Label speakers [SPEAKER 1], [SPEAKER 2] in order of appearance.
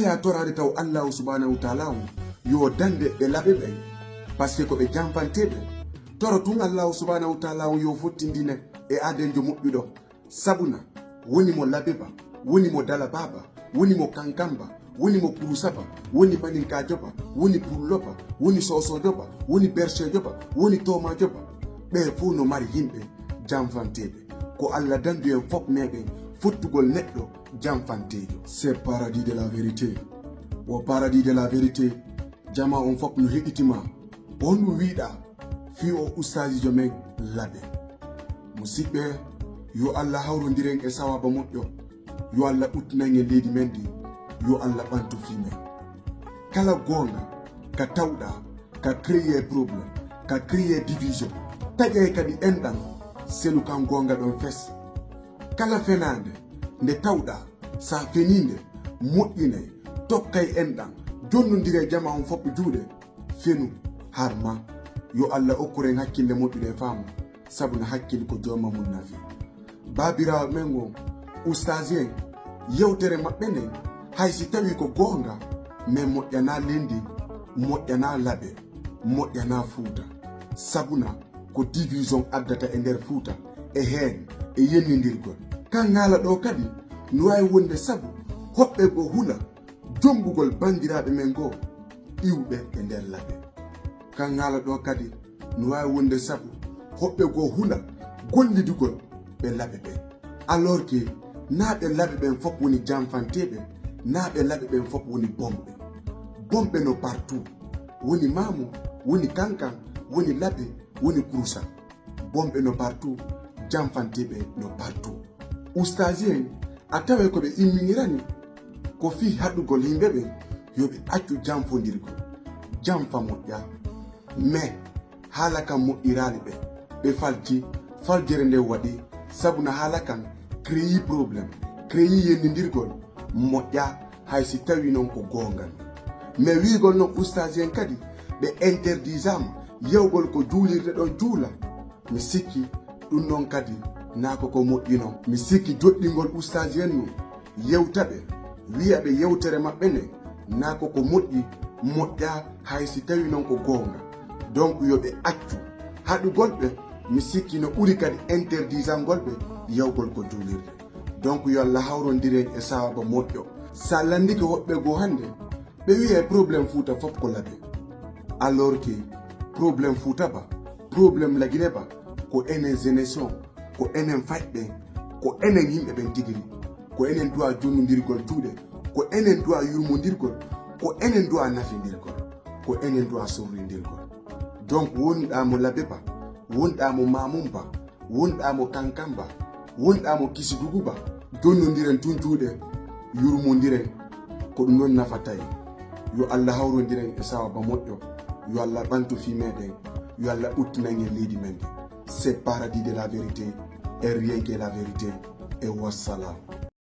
[SPEAKER 1] ya torade taw Allah subhanahu wa ta'ala yo dande be labe be parce que ko be jamfantebe toro tun Allah subhanahu wa ta'ala yo fottindine e adenjo mubbido sabuna woni mo labeba woni mo dala baba woni mo kankamba woni mo kurusaba woni baninka joba woni pulloba woni soso joba woni berche joba woni toma joba be fu no mari himbe jamfantebe ko Allah dandu en fop mebe fottugol neddo jamfantejo. C'est paradis de la vérité. Au paradis de la vérité jama on fop no heɗitima on wiida fi o ustaji men labe musidɓe yo Allah hawrondiren e sawaba moƴƴo yo Allah uttinange leydi men ndi yo Allah ɓantu fimen kala gonga ka tawɗa ka créer problème ka créer division taƴe kadi enɗam selu kan gonga ɗon fes kala fenande nde tawɗa sa feninde moƴƴine tokkay enɗam jonnodire jama on fop juuɗe fenu harma yo Allah okkuren hakkille moƴƴude faamu sabu na hakkille ko joma mum nafi babirawo men go ustazi en yewtere maɓɓe nden hay si tawi ko gonga mais moƴƴana lendi moƴƴana laɓe moƴƴana fuuta sabuna ko division addata e nder fuuta e heen e yennidirgol kan haala ɗo kadi no wawi wonde sabu hoɓɓe go hula jombugol bandiraɓe men go iwɓe e nder laɓe kan haala ɗo kadi no wawi wonde sabu hoɓɓe go hula gollidugol ɓe laɓe ɓen alors que naɓe laɓe ɓen fop woni jamfanteɓe naɓe laɓe ɓen fop woni bomɓe no partout woni mamu woni kankan woni laɓe woni kurusa bomɓe no partout jamfanteɓe no partout ustaji en a tawe ko ɓe imminirani ko fi haɗugol yimɓe ɓen yoɓe accu jamfodirgol jamfa moƴƴa mais haala kan moƴƴirali ɓe falti faljere nde waɗi sabuna haala kan créyi probléme créyi yennidirgol moƴƴa hay si tawi noon ko gongal mais wigol noon ustaji en kadi ɓe interdisama yewgol ko juulirde ɗon juula mi sikki ɗum noon kadi nako ko moƴƴino mi sikki joɗɗingol ustaji en nu yewtaɓe wiyaɓe yewtere maɓɓe nde nako ko moƴƴi moƴƴa hay si tawi noon ko gonga donc yoɓe accu haɗugol ɓe mi sikki no ɓuri kadi interdisangol ɓe yewgol ko juulirde donc yo Allah hawrondiren e sawaba moƴƴo sa landike woɓɓe goo hande ɓe wiye probléme fuuta fop ko laɓe alors que probléme fuuta ba probléme lagine ba ko enen jeunesse o ko enen fayɓe ko enen yimɓe ɓen tigiri ko enen duwa jonnodirgol tuuɗe ko enen duwa yurmodirgol ko enen duwa nafidirgol ko enen duwa sorrindirgol donc wonɗamo labe ba wonɗamo mamum ba wonɗamo kankan ba wonɗamo kisigugu ba jonnodiren tun tuuɗe yurmodiren ko ɗum non nafatayi yo Allah hawrodiren e sawaba moƴƴo yo Allah ɓantu fi meɗen yo Allah uttinangen leydi men ndi c'est paradis de la vérité et rien que la vérité et wassalam.